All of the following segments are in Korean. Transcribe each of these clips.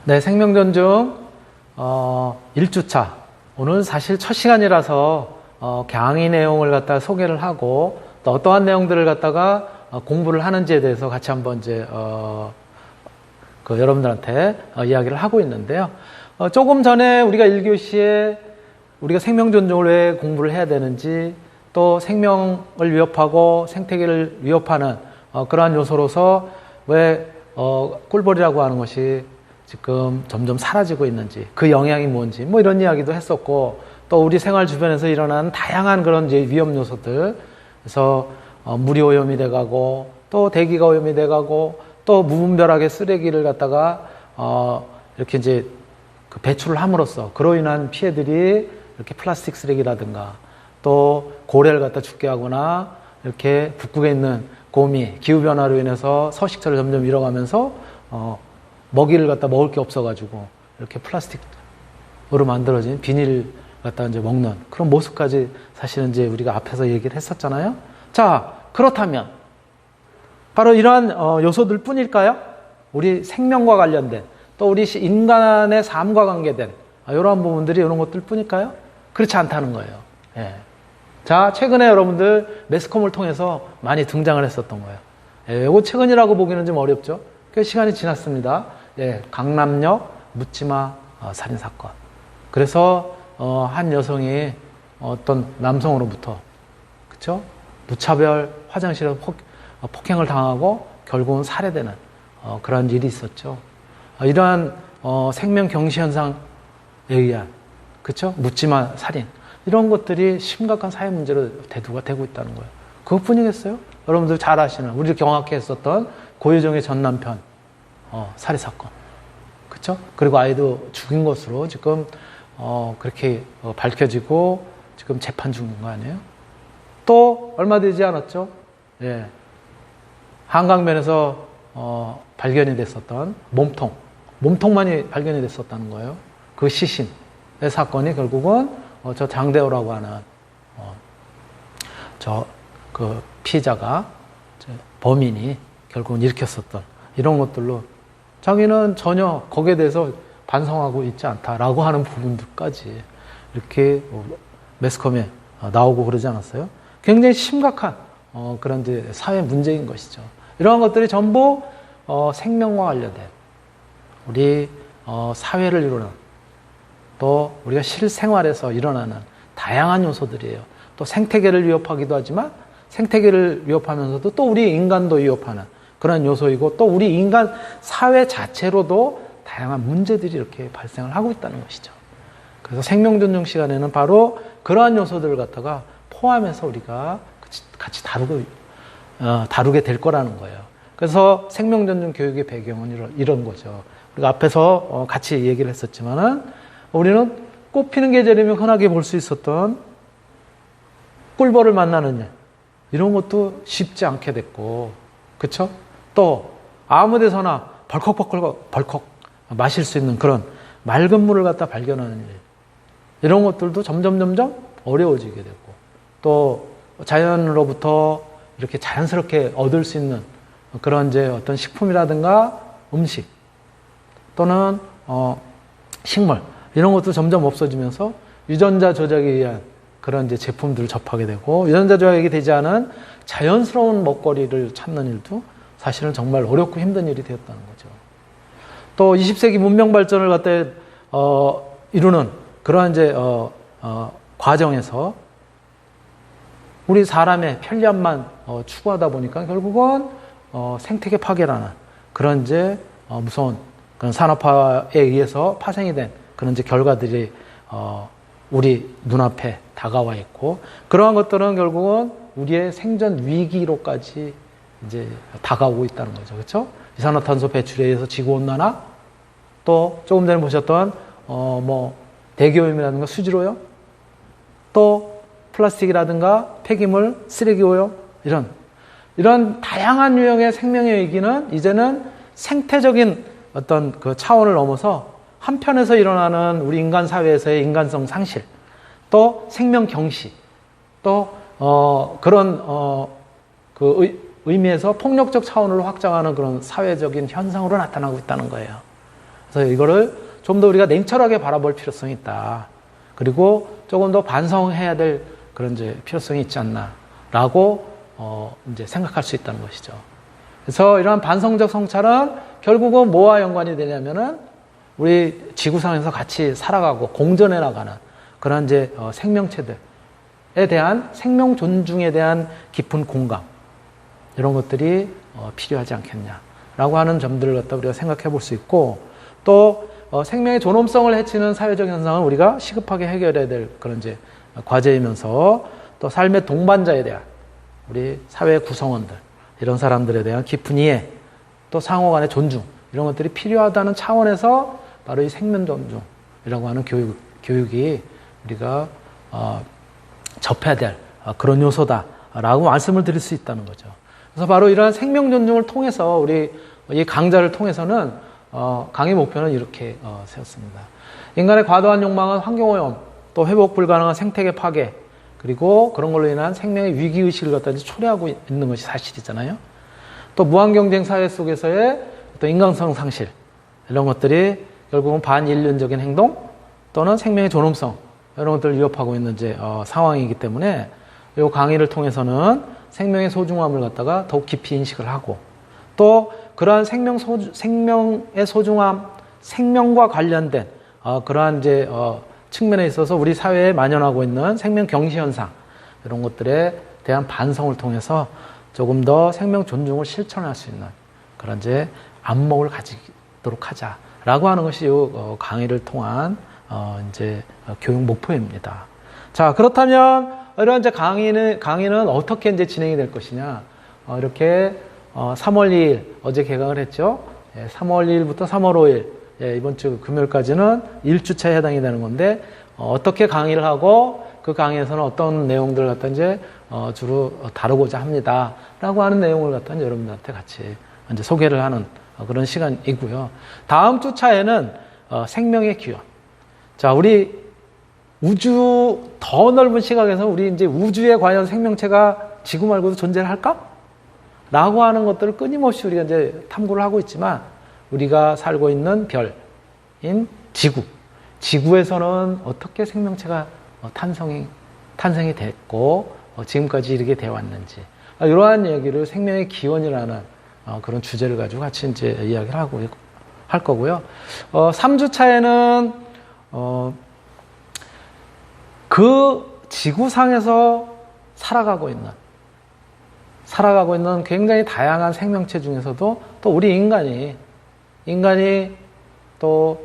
네, 생명존중 1주차. 오늘 사실 첫 시간이라서 강의 내용을 갖다가 소개를 하고 또 어떠한 내용들을 갖다가 공부를 하는지에 대해서 같이 한번 이제 여러분들한테 이야기를 하고 있는데요. 조금 전에 우리가 1교시에 우리가 생명존중을 왜 공부를 해야 되는지, 또 생명을 위협하고 생태계를 위협하는 그러한 요소로서 왜 꿀벌이라고 하는 것이 지금 점점 사라지고 있는지, 그 영향이 뭔지 뭐 이런 이야기도 했었고, 또 우리 생활 주변에서 일어나는 다양한 그런 이제 위험 요소들, 그래서 물이 오염이 돼가고 또 대기가 오염이 돼가고 또 무분별하게 쓰레기를 갖다가 이렇게 이제 그 배출을 함으로써 그로 인한 피해들이 이렇게 플라스틱 쓰레기라든가 또 고래를 갖다 죽게 하거나 이렇게 북극에 있는 곰이 기후변화로 인해서 서식처를 점점 잃어가면서 먹이를 갖다 먹을 게 없어가지고 이렇게 플라스틱으로 만들어진 비닐을 갖다 이제 먹는 그런 모습까지 사실은 이제 우리가 앞에서 얘기를 했었잖아요. 자, 그렇다면 바로 이러한 요소들 뿐일까요? 우리 생명과 관련된, 또 우리 인간의 삶과 관계된 이러한 부분들이 이런 것들 뿐일까요? 그렇지 않다는 거예요. 예. 자, 최근에 여러분들 매스컴을 통해서 많이 등장을 했었던 거예요. 예, 이거 최근이라고 보기는 좀 어렵죠. 꽤 시간이 지났습니다. 예, 강남역 묻지마 살인사건. 그래서 한 여성이 어떤 남성으로부터, 그쵸? 무차별 화장실에서 폭행을 당하고 결국은 살해되는 그런 일이 있었죠. 이러한 생명 경시 현상에 의한, 그쵸? 묻지마 살인. 이런 것들이 심각한 사회 문제로 대두가 되고 있다는 거예요. 그것뿐이겠어요? 여러분들 잘 아시는, 우리를 경악해 했었던 고유정의 전 남편 살해 사건, 그렇죠? 그리고 아이도 죽인 것으로 지금 그렇게 밝혀지고 지금 재판 중인 거 아니에요? 또 얼마 되지 않았죠? 예, 한강변에서 발견이 됐었던 몸통만이 발견이 됐었다는 거예요. 그 시신의 사건이 결국은 저 장대호라고 하는 그 피해자가, 범인이 결국은 일으켰었던 이런 것들로 자기는 전혀 거기에 대해서 반성하고 있지 않다라고 하는 부분들까지 이렇게 매스컴에 나오고 그러지 않았어요? 굉장히 심각한 그런 이제 사회 문제인 것이죠. 이러한 것들이 전부 생명과 관련된 우리 사회를 이루는, 또 우리가 실생활에서 일어나는 다양한 요소들이에요. 또 생태계를 위협하기도 하지만 생태계를 위협하면서도 또 우리 인간도 위협하는 그런 요소이고, 또 우리 인간 사회 자체로도 다양한 문제들이 이렇게 발생을 하고 있다는 것이죠. 그래서 생명존중 시간에는 바로 그러한 요소들을 갖다가 포함해서 우리가 같이 다루게 될 거라는 거예요. 그래서 생명존중 교육의 배경은 이런 거죠. 우리가 앞에서 같이 얘기를 했었지만은, 우리는 꽃 피는 계절이면 흔하게 볼 수 있었던 꿀벌을 만나는 일, 이런 것도 쉽지 않게 됐고, 그쵸? 또 아무 데서나 벌컥 마실 수 있는 그런 맑은 물을 갖다 발견하는 일, 이런 것들도 점점 어려워지게 되고, 또 자연으로부터 이렇게 자연스럽게 얻을 수 있는 그런 이제 어떤 식품이라든가 음식 또는 식물, 이런 것도 점점 없어지면서 유전자 조작에 의한 그런 이제 제품들을 접하게 되고, 유전자 조작이 되지 않은 자연스러운 먹거리를 찾는 일도 사실은 정말 어렵고 힘든 일이 되었다는 거죠. 또 20세기 문명 발전을 갖다 이루는 그러한 이제 과정에서 우리 사람의 편리함만 추구하다 보니까 결국은 생태계 파괴라는 그런 이제 무서운 그런 산업화에 의해서 파생이 된 그런 이제 결과들이 우리 눈앞에 다가와 있고, 그러한 것들은 결국은 우리의 생존 위기로까지 이제 다가오고 있다는 거죠. 그렇죠? 이산화탄소 배출에 의해서 지구온난화, 또 조금 전에 보셨던 대기오염이라든가 수질오염, 또 플라스틱이라든가 폐기물, 쓰레기 오염, 이런 다양한 유형의 생명의 위기는 이제는 생태적인 어떤 그 차원을 넘어서 한편에서 일어나는 우리 인간 사회에서의 인간성 상실, 또 생명 경시, 또 그런 그 의미에서 폭력적 차원으로 확장하는 그런 사회적인 현상으로 나타나고 있다는 거예요. 그래서 이거를 좀 더 우리가 냉철하게 바라볼 필요성이 있다. 그리고 조금 더 반성해야 될 그런 이제 필요성이 있지 않나라고 이제 생각할 수 있다는 것이죠. 그래서 이러한 반성적 성찰은 결국은 뭐와 연관이 되냐면은 우리 지구상에서 같이 살아가고 공존해 나가는 그런 이제 생명체들에 대한 생명 존중에 대한 깊은 공감 이런 것들이 필요하지 않겠냐라고 하는 점들을 갖다 우리가 생각해 볼 수 있고 또 생명의 존엄성을 해치는 사회적 현상을 우리가 시급하게 해결해야 될 그런 이제 과제이면서 또 삶의 동반자에 대한 우리 사회 구성원들 이런 사람들에 대한 깊은 이해 또 상호 간의 존중 이런 것들이 필요하다는 차원에서 바로 이 생명 존중이라고 하는 교육이 우리가 접해야 될 그런 요소다라고 말씀을 드릴 수 있다는 거죠. 그래서 바로 이러한 생명 존중을 통해서 우리 이 강좌를 통해서는 강의 목표는 이렇게 세웠습니다. 인간의 과도한 욕망은 환경오염, 또 회복 불가능한 생태계 파괴, 그리고 그런 걸로 인한 생명의 위기의식을 갖다 이제 초래하고 있는 것이 사실이잖아요. 또 무한경쟁 사회 속에서의 또 인간성 상실, 이런 것들이 결국은 반인륜적인 행동 또는 생명의 존엄성, 이런 것들을 위협하고 있는 이제 상황이기 때문에 이 강의를 통해서는 생명의 소중함을 갖다가 더욱 깊이 인식을 하고 또 그러한 생명의 소중함, 생명과 관련된 그러한 이제 측면에 있어서 우리 사회에 만연하고 있는 생명 경시 현상 이런 것들에 대한 반성을 통해서 조금 더 생명 존중을 실천할 수 있는 그런 이제 안목을 가지도록 하자라고 하는 것이 이 강의를 통한 이제 교육 목표입니다. 자, 그렇다면 이런 이제 강의는 어떻게 이제 진행이 될 것이냐? 이렇게 3월 2일 어제 개강을 했죠. 3월 2일부터 3월 5일 이번 주 금요일까지는 1주차에 해당이 되는 건데 어떻게 강의를 하고 그 강의에서는 어떤 내용들을 갖다 이제 주로 다루고자 합니다라고 하는 내용을 갖다 이제 여러분들한테 같이 이제 소개를 하는 그런 시간이고요. 다음 주차에는 생명의 기원. 자, 우리 우주 더 넓은 시각에서 우리 이제 우주에 과연 생명체가 지구 말고도 존재를 할까? 라고 하는 것들을 끊임없이 우리가 이제 탐구를 하고 있지만 우리가 살고 있는 별인 지구에서는 어떻게 생명체가 탄생이 됐고 지금까지 이렇게 되어 왔는지 이러한 얘기를 생명의 기원이라는 그런 주제를 가지고 같이 이제 이야기를 할 거고요. 3주차에는 그 지구상에서 살아가고 있는 굉장히 다양한 생명체 중에서도 또 우리 인간이 또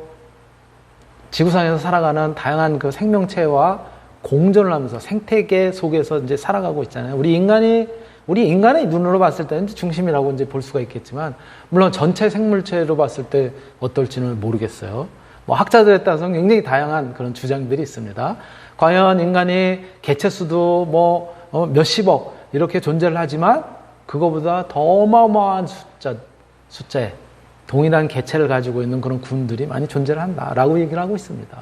지구상에서 살아가는 다양한 그 생명체와 공존을 하면서 생태계 속에서 이제 살아가고 있잖아요. 우리 인간의 눈으로 봤을 때는 중심이라고 이제 볼 수가 있겠지만, 물론 전체 생물체로 봤을 때 어떨지는 모르겠어요. 뭐 학자들에 따라서 굉장히 다양한 그런 주장들이 있습니다. 과연 인간이 개체수도 뭐 몇십억 이렇게 존재를 하지만 그거보다 더 어마어마한 숫자에 동일한 개체를 가지고 있는 그런 군들이 많이 존재를 한다라고 얘기를 하고 있습니다.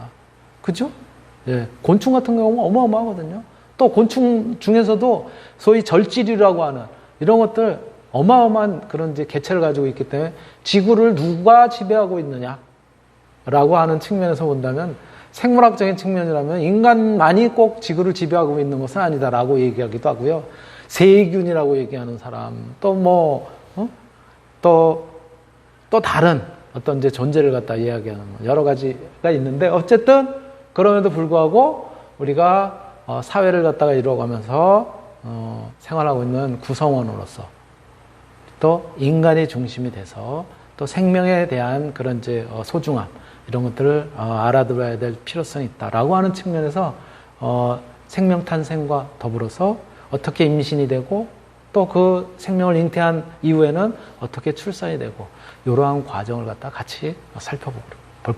그죠? 예, 곤충 같은 경우는 어마어마하거든요. 또 곤충 중에서도 소위 절지류라고 하는 이런 것들 어마어마한 그런 이제 개체를 가지고 있기 때문에 지구를 누가 지배하고 있느냐라고 하는 측면에서 본다면 생물학적인 측면이라면 인간만이 꼭 지구를 지배하고 있는 것은 아니다라고 얘기하기도 하고요. 세균이라고 얘기하는 사람, 또 다른 어떤 이제 존재를 갖다 이야기하는 여러 가지가 있는데 어쨌든 그럼에도 불구하고 우리가 사회를 갖다가 이루어가면서 생활하고 있는 구성원으로서 또 인간의 중심이 돼서 또 생명에 대한 그런 이제 소중함 이런 것들을 알아들어야 될 필요성이 있다라고 하는 측면에서 생명 탄생과 더불어서 어떻게 임신이 되고 또 그 생명을 잉태한 이후에는 어떻게 출산이 되고 이러한 과정을 갖다 같이 살펴볼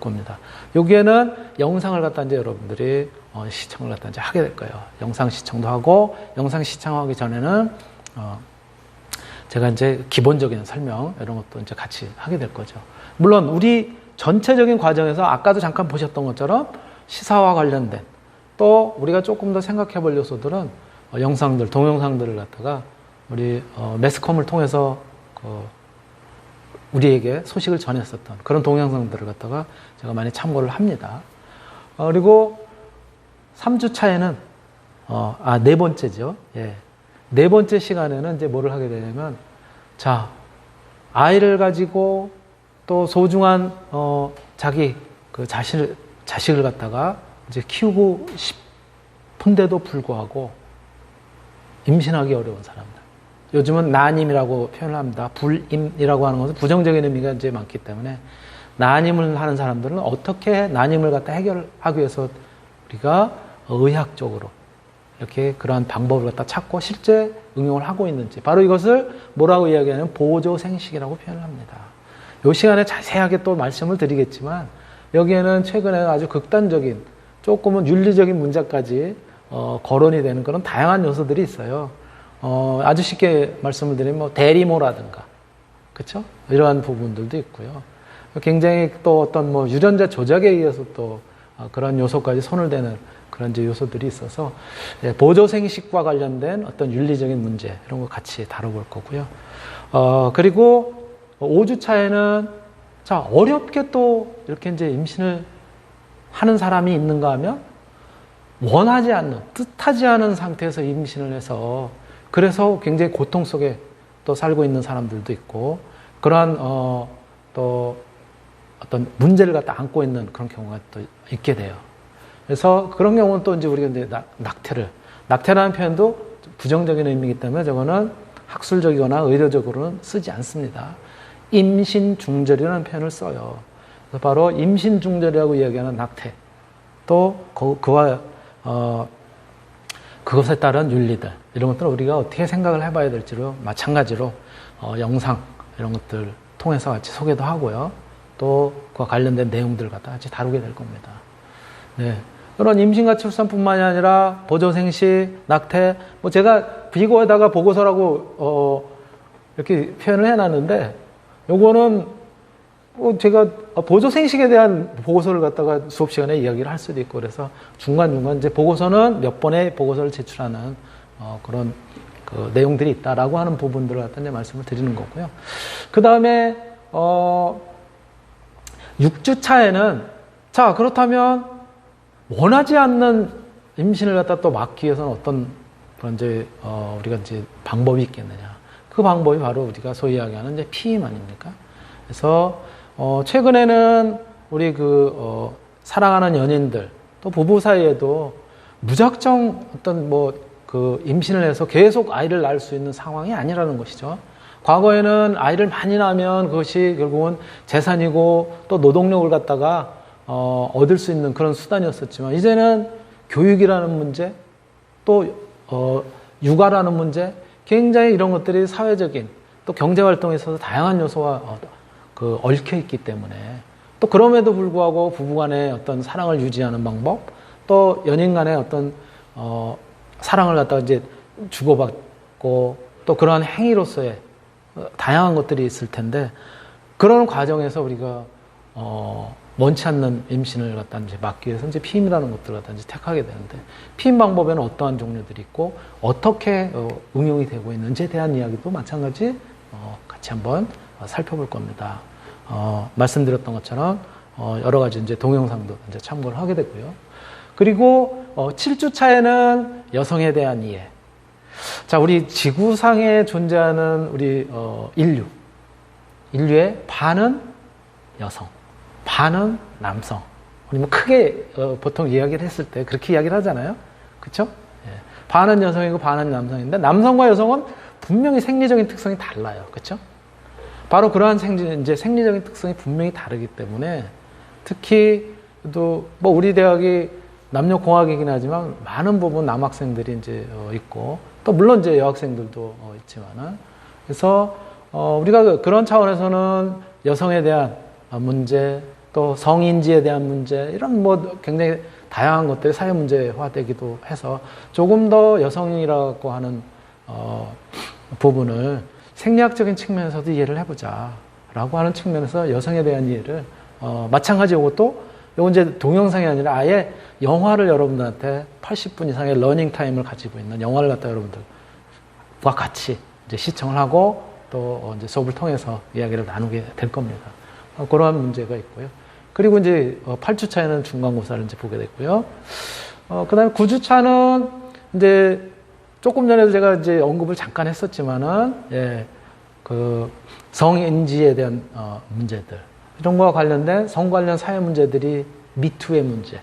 겁니다. 여기에는 영상을 갖다 이제 여러분들이 시청을 갖다 이제 하게 될 거예요. 영상 시청도 하고 영상 시청하기 전에는 제가 이제 기본적인 설명 이런 것도 이제 같이 하게 될 거죠. 물론 우리 전체적인 과정에서 아까도 잠깐 보셨던 것처럼 시사와 관련된 또 우리가 조금 더 생각해 볼 요소들은 동영상들을 갖다가 우리 매스컴을 통해서 우리에게 소식을 전했었던 그런 동영상들을 갖다가 제가 많이 참고를 합니다. 그리고 3주 차에는 네 번째죠. 예. 네 번째 시간에는 이제 뭐를 하게 되냐면, 자, 아이를 가지고 또 소중한 자기 그 자식을 갖다가 이제 키우고 싶은데도 불구하고 임신하기 어려운 사람들. 요즘은 난임이라고 표현을 합니다. 불임이라고 하는 것은 부정적인 의미가 이제 많기 때문에 난임을 하는 사람들은 어떻게 난임을 갖다 해결하기 위해서 우리가 의학적으로 이렇게 그러한 방법을 갖다 찾고 실제 응용을 하고 있는지, 바로 이것을 뭐라고 이야기하냐면 보조생식이라고 표현을 합니다. 이 시간에 자세하게 또 말씀을 드리겠지만, 여기에는 최근에 아주 극단적인 조금은 윤리적인 문제까지 거론이 되는 그런 다양한 요소들이 있어요. 아주 쉽게 말씀을 드리면 뭐 대리모라든가, 그렇죠? 이러한 부분들도 있고요. 굉장히 또 어떤 뭐 유전자 조작에 의해서 또 그런 요소까지 손을 대는 그런 이제 요소들이 있어서, 보조생식과 관련된 어떤 윤리적인 문제 이런 거 같이 다뤄볼 거고요. 그리고 5주 차에는 자, 어렵게 또 이렇게 이제 임신을 하는 사람이 있는가 하면 원하지 않는, 뜻하지 않은 상태에서 임신을 해서 그래서 굉장히 고통 속에 또 살고 있는 사람들도 있고, 그러한 또 어떤 문제를 갖다 안고 있는 그런 경우가 또 있게 돼요. 그래서 그런 경우는 또 이제 우리가 이제 낙태라는 표현도 부정적인 의미이기 때문에 저거는 학술적이거나 의료적으로는 쓰지 않습니다. 임신중절이라는 표현을 써요. 그래서 바로 임신중절이라고 이야기하는 낙태, 또 그것에 따른 윤리들, 이런 것들을 우리가 어떻게 생각을 해봐야 될지로 마찬가지로 영상 이런 것들 통해서 같이 소개도 하고요. 또 그와 관련된 내용들을 갖다 같이 다루게 될 겁니다. 네. 그런 임신과 출산뿐만이 아니라 보조생식, 낙태, 뭐 제가 비고에다가 보고서라고 이렇게 표현을 해놨는데, 요거는 제가 보조생식에 대한 보고서를 갖다가 수업 시간에 이야기를 할 수도 있고, 그래서 중간중간 이제 보고서는 몇 번의 보고서를 제출하는 그런 그 내용들이 있다라고 하는 부분들을 갖다 이제 말씀을 드리는 거고요. 그 다음에 6주 차에는, 자, 그렇다면 원하지 않는 임신을 갖다 또 막기 위해서는 어떤 그런 이제 우리가 이제 방법이 있겠느냐. 그 방법이 바로 우리가 소위 이야기하는 이제 피임 아닙니까? 그래서 최근에는 우리 사랑하는 연인들 또 부부 사이에도 무작정 어떤 그 임신을 해서 계속 아이를 낳을 수 있는 상황이 아니라는 것이죠. 과거에는 아이를 많이 낳으면 그것이 결국은 재산이고 또 노동력을 갖다가 얻을 수 있는 그런 수단이었었지만, 이제는 교육이라는 문제, 또 육아라는 문제, 굉장히 이런 것들이 사회적인 또 경제활동에 있어서 다양한 요소와 얽혀 있기 때문에, 또 그럼에도 불구하고 부부간의 어떤 사랑을 유지하는 방법, 또 연인 간의 어떤 사랑을 갖다가 이제 주고받고 또 그러한 행위로서의 다양한 것들이 있을 텐데, 그런 과정에서 우리가 원치 않는 임신을 갖다 이제 막기 위해서 이제 피임이라는 것들을 갖다 이제 택하게 되는데, 피임 방법에는 어떠한 종류들이 있고 어떻게 응용이 되고 있는지에 대한 이야기도 마찬가지 같이 한번 살펴볼 겁니다. 말씀드렸던 것처럼 여러 가지 이제 동영상도 이제 참고를 하게 되고요. 그리고 7주 차에는 여성에 대한 이해. 자, 우리 지구상에 존재하는 우리 인류의 반은 여성, 반은 남성. 우리 뭐 크게 보통 이야기를 했을 때 그렇게 이야기를 하잖아요. 그렇죠? 예. 반은 여성이고 반은 남성인데, 남성과 여성은 분명히 생리적인 특성이 달라요. 그렇죠? 바로 그러한 이제 생리적인 특성이 분명히 다르기 때문에, 특히 또 뭐 우리 대학이 남녀공학이긴 하지만 많은 부분 남학생들이 이제 있고, 또 물론 이제 여학생들도 있지만은, 그래서 우리가 그런 차원에서는 여성에 대한 문제, 또 성인지에 대한 문제, 이런 뭐 굉장히 다양한 것들이 사회 문제화되기도 해서 조금 더 여성이라고 하는 부분을 생리학적인 측면에서도 이해를 해보자라고 하는 측면에서 여성에 대한 이해를 마찬가지 이것도 이건 이제 동영상이 아니라 아예 영화를 여러분들한테 80분 이상의 러닝 타임을 가지고 있는 영화를 갖다 여러분들과 같이 이제 시청을 하고 또 이제 수업을 통해서 이야기를 나누게 될 겁니다. 그러한 문제가 있고요. 그리고 이제 8주차에는 중간고사를 이제 보게 됐고요. 그 다음에 9주차는 이제 조금 전에도 제가 이제 언급을 잠깐 했었지만은, 예, 그 성인지에 대한 문제들, 이런 거와 관련된 성 관련 사회 문제들이 미투의 문제.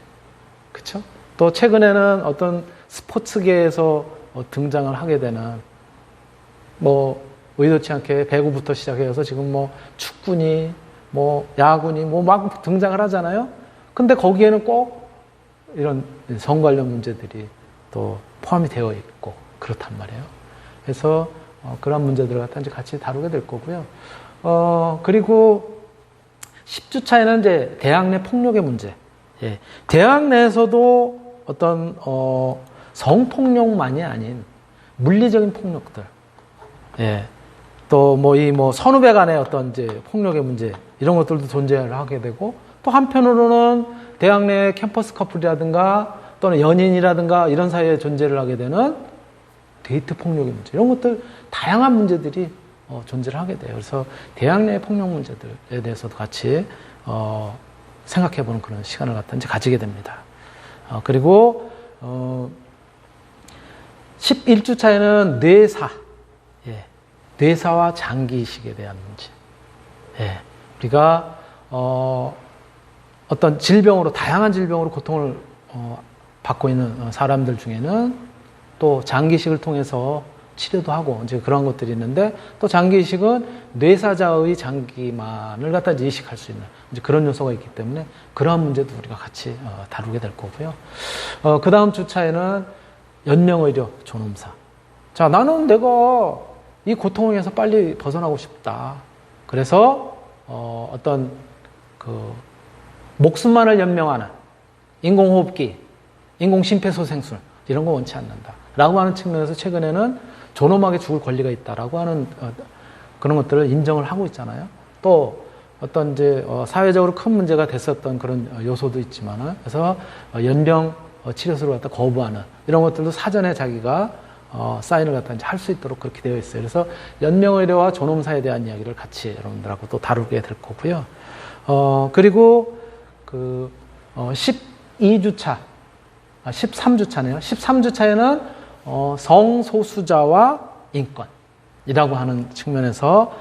그쵸? 또 최근에는 어떤 스포츠계에서 등장을 하게 되는, 뭐, 의도치 않게 배구부터 시작해서 지금 뭐 축구니, 뭐 야구니, 뭐 막 등장을 하잖아요. 근데 거기에는 꼭 이런 성 관련 문제들이 또 포함이 되어 있고, 그렇단 말이에요. 그래서 그런 문제들을 갖다 이제 같이 다루게 될 거고요. 그리고 10주차에는 이제 대학 내 폭력의 문제. 예. 대학 내에서도 어떤, 성폭력만이 아닌 물리적인 폭력들. 예. 또 뭐 선후배 간의 어떤 이제 폭력의 문제, 이런 것들도 존재를 하게 되고, 또 한편으로는 대학 내 캠퍼스 커플이라든가 또는 연인이라든가 이런 사이에 존재를 하게 되는 데이트 폭력의 문제, 이런 것들, 다양한 문제들이 존재를 하게 돼요. 그래서 대학 내 폭력 문제들에 대해서도 같이 생각해보는 그런 시간을 갖다 이제 가지게 됩니다. 그리고 11주차에는 뇌사, 예, 뇌사와 장기이식에 대한 문제. 예, 우리가 어떤 질병으로, 다양한 질병으로 고통을 받고 있는 사람들 중에는 또 장기이식을 통해서 치료도 하고 이제 그런 것들이 있는데, 또 장기이식은 뇌사자의 장기만을 갖다 이제 이식할 수 있는 이제 그런 요소가 있기 때문에 그러한 문제도 우리가 같이 다루게 될 거고요. 그 다음 주차에는 연명의료 존엄사. 자, 나는 내가 이 고통에서 빨리 벗어나고 싶다. 그래서 어떤 그 목숨만을 연명하는 인공호흡기, 인공심폐소생술, 이런 거 원치 않는다 라고 하는 측면에서 최근에는 존엄하게 죽을 권리가 있다라고 하는 그런 것들을 인정을 하고 있잖아요. 또 어떤 이제 사회적으로 큰 문제가 됐었던 그런 요소도 있지만은, 그래서 연명 치료술을 갖다 거부하는 이런 것들도 사전에 자기가 사인을 갖다 이제 할 수 있도록 그렇게 되어 있어요. 그래서 연명의료와 존엄사에 대한 이야기를 같이 여러분들하고 또 다루게 될 거고요. 그리고 그 12주차, 13주차네요. 13주차에는 성소수자와 인권이라고 하는 측면에서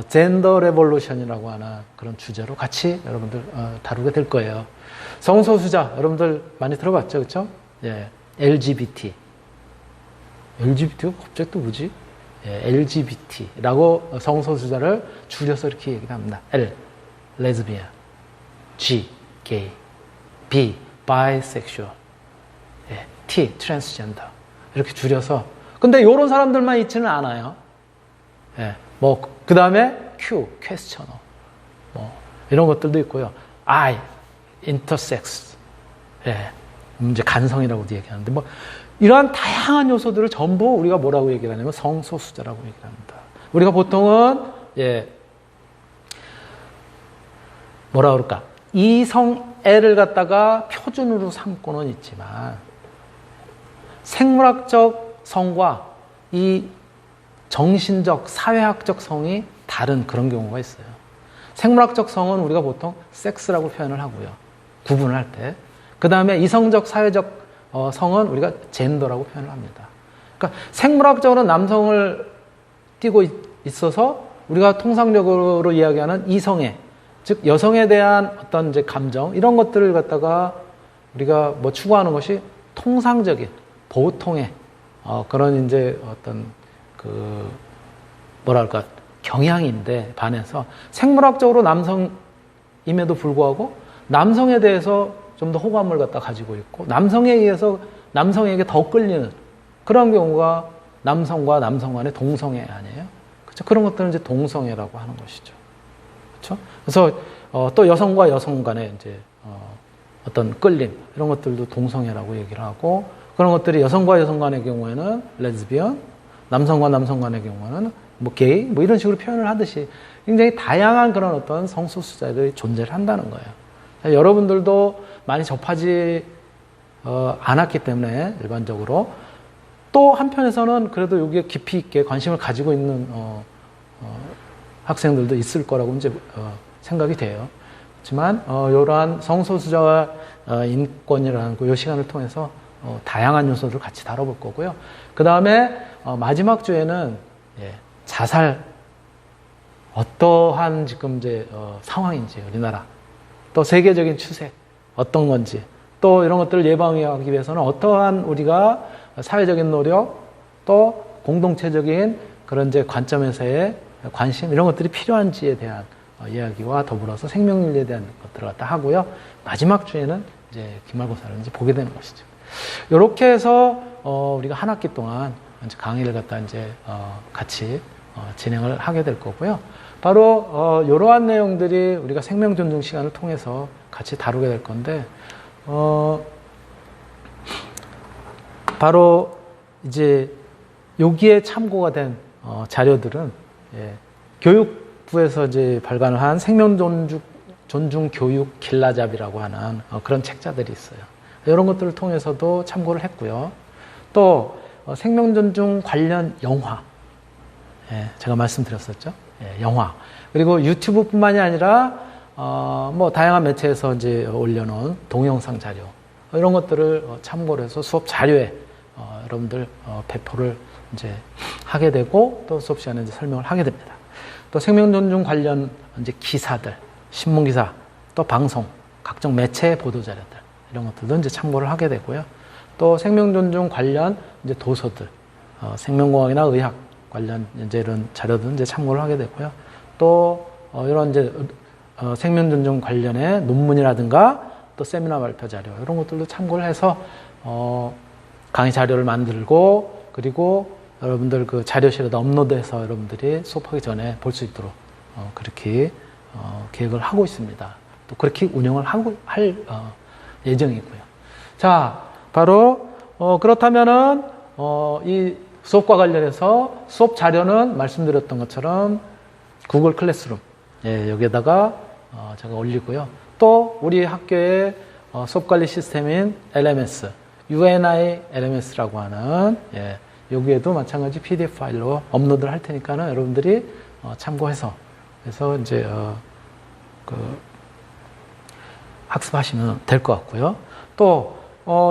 젠더 레볼루션이라고 하는 그런 주제로 같이 여러분들 다루게 될 거예요. 성소수자 여러분들 많이 들어봤죠, 그렇죠? 예, LGBT. LGBT가 갑자기 또 뭐지? 예, LGBT라고 성소수자를 줄여서 이렇게 얘기를 합니다. L, 레즈비언, G, 게이, B, 바이섹슈얼, 예, T, 트랜스젠더, 이렇게 줄여서. 근데 이런 사람들만 있지는 않아요. 예, 뭐 그 다음에 Q, 퀘스처너, 뭐 이런 것들도 있고요. I, 인터섹스, 예, 이제 간성이라고도 얘기하는데, 뭐 이러한 다양한 요소들을 전부 우리가 뭐라고 얘기를 하냐면 성소수자라고 얘기를 합니다. 우리가 보통은 뭐라 그럴까, 이성애를 갖다가 표준으로 삼고는 있지만 생물학적 성과 이 정신적, 사회학적 성이 다른 그런 경우가 있어요. 생물학적 성은 우리가 보통 섹스라고 표현을 하고요, 구분을 할 때. 그 다음에 이성적, 사회적 성은 우리가 젠더라고 표현을 합니다. 그러니까 생물학적으로 남성을 띠고 있어서 우리가 통상적으로 이야기하는 이성애, 즉 여성에 대한 어떤 이제 감정, 이런 것들을 갖다가 우리가 뭐 추구하는 것이 통상적인 보통의 그런 이제 어떤 그 뭐랄까 경향인데 반해서 생물학적으로 남성임에도 불구하고 남성에 대해서 좀 더 호감을 갖다 가지고 있고 남성에 의해서 남성에게 더 끌리는 그런 경우가 남성과 남성 간의 동성애 아니에요? 그렇죠? 그런 것들은 이제 동성애라고 하는 것이죠. 그렇죠? 그래서 또 여성과 여성 간의 이제 어떤 끌림, 이런 것들도 동성애라고 얘기를 하고, 그런 것들이 여성과 여성 간의 경우에는 레즈비언, 남성과 남성 간의 경우에는 뭐 게이, 뭐 이런 식으로 표현을 하듯이 굉장히 다양한 그런 어떤 성소수자들이 존재를 한다는 거예요. 여러분들도 많이 접하지 않았기 때문에 일반적으로, 또 한편에서는 그래도 여기에 깊이 있게 관심을 가지고 있는 학생들도 있을 거라고 이제 생각이 돼요. 그렇지만 이러한 성소수자와 인권이라는 이 시간을 통해서 다양한 요소를 같이 다뤄볼 거고요. 그 다음에 마지막 주에는 자살 어떠한 지금 이제 상황인지 우리나라 또 세계적인 추세 어떤 건지 또 이런 것들을 예방하기 위해서는 어떠한 우리가 사회적인 노력 또 공동체적인 그런 이제 관점에서의 관심 이런 것들이 필요한지에 대한 이야기와 더불어서 생명윤리에 대한 것들을 갖다 하고요. 마지막 주에는 이제 기말고사를 이제 보게 되는 것이죠. 이렇게 해서 우리가 한 학기 동안 이제 강의를 갖다 이제 같이 진행을 하게 될 거고요. 바로 이러한 내용들이 우리가 생명 존중 시간을 통해서 같이 다루게 될 건데 바로 이제 여기에 참고가 된 자료들은 교육부에서 이제 발간을 한 생명 존중 교육 길라잡이라고 하는 그런 책자들이 있어요. 이런 것들을 통해서도 참고를 했고요. 또 생명 존중 관련 영화, 제가 말씀드렸었죠. 영화 그리고 유튜브뿐만이 아니라 뭐 다양한 매체에서 이제 올려놓은 동영상 자료 이런 것들을 참고를 해서 수업 자료에 여러분들 배포를 이제 하게 되고 또 수업 시간에 이제 설명을 하게 됩니다. 또 생명 존중 관련 이제 기사들, 신문 기사, 또 방송, 각종 매체 보도 자료들 이런 것들도 이제 참고를 하게 되고요. 또 생명 존중 관련 이제 도서들, 생명공학이나 의학 관련 이제 이런 자료도 이제 참고를 하게 되고요. 또 이런 이제 생명 존중 관련의 논문이라든가 또 세미나 발표 자료 이런 것들도 참고를 해서 강의 자료를 만들고 그리고 여러분들 그 자료실에다 업로드해서 여러분들이 수업하기 전에 볼 수 있도록 그렇게 계획을 하고 있습니다. 또 그렇게 운영을 할 예정이고요. 자, 바로 그렇다면은 이 수업과 관련해서 수업 자료는 말씀드렸던 것처럼 구글 클래스룸 여기에다가 제가 올리고요. 또 우리 학교의 수업관리 시스템인 LMS, UNI LMS라고 하는 여기에도 마찬가지 PDF 파일로 업로드를 할 테니까는 여러분들이 참고해서 그래서 이제 학습하시면 될 것 같고요. 또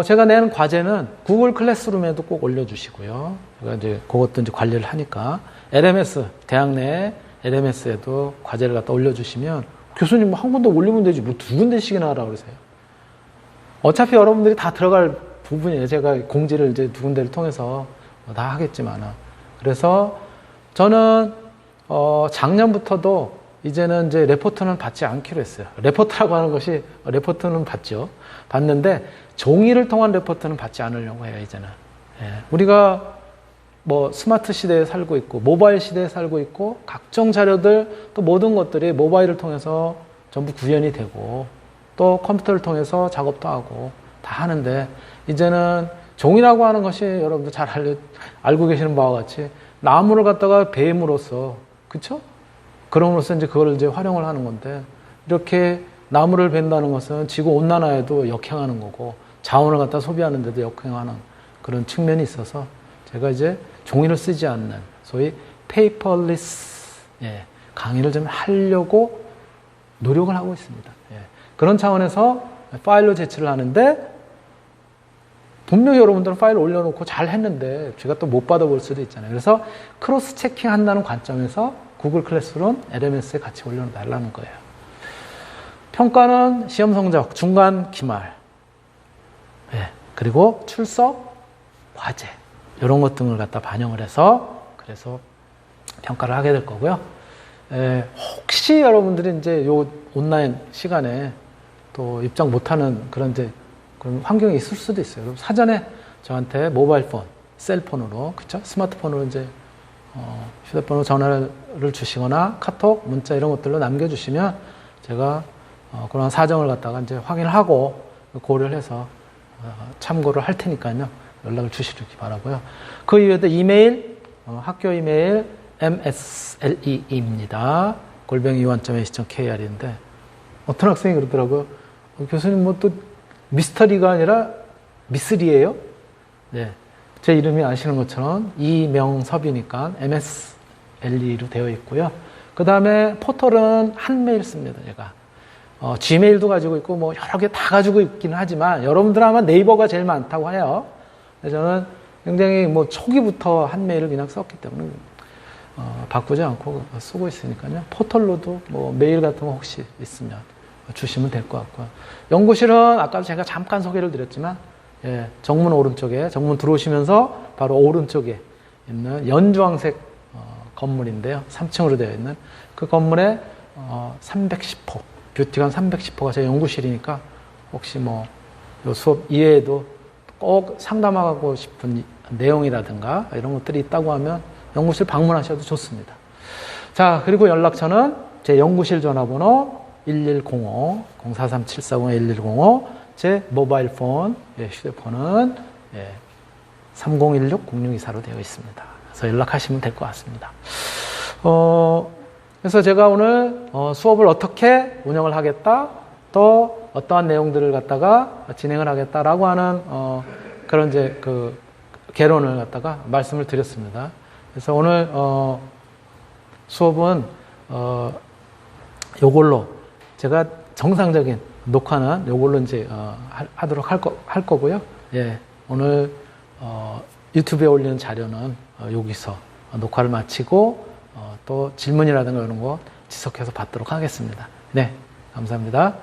제가 낸 과제는 구글 클래스룸에도 꼭 올려주시고요. 제가 이제 그것도 이제 관리를 하니까 LMS 대학 내 LMS에도 과제를 갖다 올려주시면 교수님 뭐 한 군데 올리면 되지 뭐 두 군데씩이나 하라고 그러세요. 어차피 여러분들이 다 들어갈 부분이에요. 제가 공지를 이제 두 군데를 통해서 다 하겠지만 그래서 저는 작년부터도 이제는 이제 레포트는 받지 않기로 했어요. 레포트라고 하는 것이 레포트는 받죠. 받는데 종이를 통한 레포트는 받지 않으려고 해요. 이제는 우리가 뭐 스마트 시대에 살고 있고 모바일 시대에 살고 있고 각종 자료들 또 모든 것들이 모바일을 통해서 전부 구현이 되고 또 컴퓨터를 통해서 작업도 하고 다 하는데 이제는 종이라고 하는 것이 여러분들 잘 알고 계시는 바와 같이 나무를 갖다가 뱀으로써 그쵸? 그럼으로써 이제 그걸 이제 활용을 하는 건데 이렇게 나무를 벤다는 것은 지구 온난화에도 역행하는 거고 자원을 갖다 소비하는데도 역행하는 그런 측면이 있어서 제가 이제 종이를 쓰지 않는 소위 페이퍼리스 강의를 좀 하려고 노력을 하고 있습니다. 그런 차원에서 파일로 제출을 하는데 분명히 여러분들은 파일을 올려놓고 잘 했는데 제가 또 못 받아볼 수도 있잖아요. 그래서 크로스 체킹 한다는 관점에서 구글 클래스룸 LMS에 같이 올려달라는 거예요. 평가는 시험 성적, 중간, 기말, 그리고 출석, 과제 이런 것 등을 갖다 반영을 해서 그래서 평가를 하게 될 거고요. 혹시 여러분들이 이제 요 온라인 시간에 또 입장 못하는 그런 환경이 있을 수도 있어요. 그럼 사전에 저한테 모바일 폰, 셀폰으로, 그쵸? 스마트폰으로 이제, 휴대폰으로 전화를 주시거나 카톡, 문자 이런 것들로 남겨주시면 제가 그런 사정을 갖다가 이제 확인을 하고 고려를 해서 참고를 할 테니까요. 연락을 주시기 바라고요. 그 이외에도 이메일, 학교 이메일 msle입니다. @uan.ac.kr인데 어떤 학생이 그러더라고요. 교수님 뭐 또 미스터리가 아니라 미스리예요? 네, 제 이름이 아시는 것처럼 이명섭이니까 LE로 되어 있고요. 그 다음에 포털은 한 메일 씁니다, 제가. G메일도 가지고 있고, 뭐, 여러 개 다 가지고 있기는 하지만, 여러분들 아마 네이버가 제일 많다고 해요. 그래서 저는 굉장히 뭐, 초기부터 한 메일을 그냥 썼기 때문에, 바꾸지 않고 쓰고 있으니까요. 포털로도 뭐, 메일 같은 거 혹시 있으면 주시면 될 것 같고요. 연구실은 아까도 제가 잠깐 소개를 드렸지만, 예, 정문 오른쪽에, 정문 들어오시면서 바로 오른쪽에 있는 연주황색 건물인데요. 3층으로 되어 있는 그 건물에 310호, 뷰티관 310호가 제 연구실이니까 혹시 뭐 요 수업 이외에도 꼭 상담하고 싶은 내용이라든가 이런 것들이 있다고 하면 연구실 방문하셔도 좋습니다. 자, 그리고 연락처는 제 연구실 전화번호 1105-043740-1105, 제 모바일 폰, 휴대폰은 3016-0624로 되어 있습니다. 그래서 연락하시면 될 것 같습니다. 그래서 제가 오늘 수업을 어떻게 운영을 하겠다, 또 어떠한 내용들을 갖다가 진행을 하겠다라고 하는 그런 이제 그 개론을 갖다가 말씀을 드렸습니다. 그래서 오늘 수업은 요걸로 제가 정상적인 녹화는 요걸로 이제 하도록 할 거고요. 예, 오늘 유튜브에 올리는 자료는 여기서 녹화를 마치고 또 질문이라든가 이런 거 지속해서 받도록 하겠습니다. 네, 감사합니다.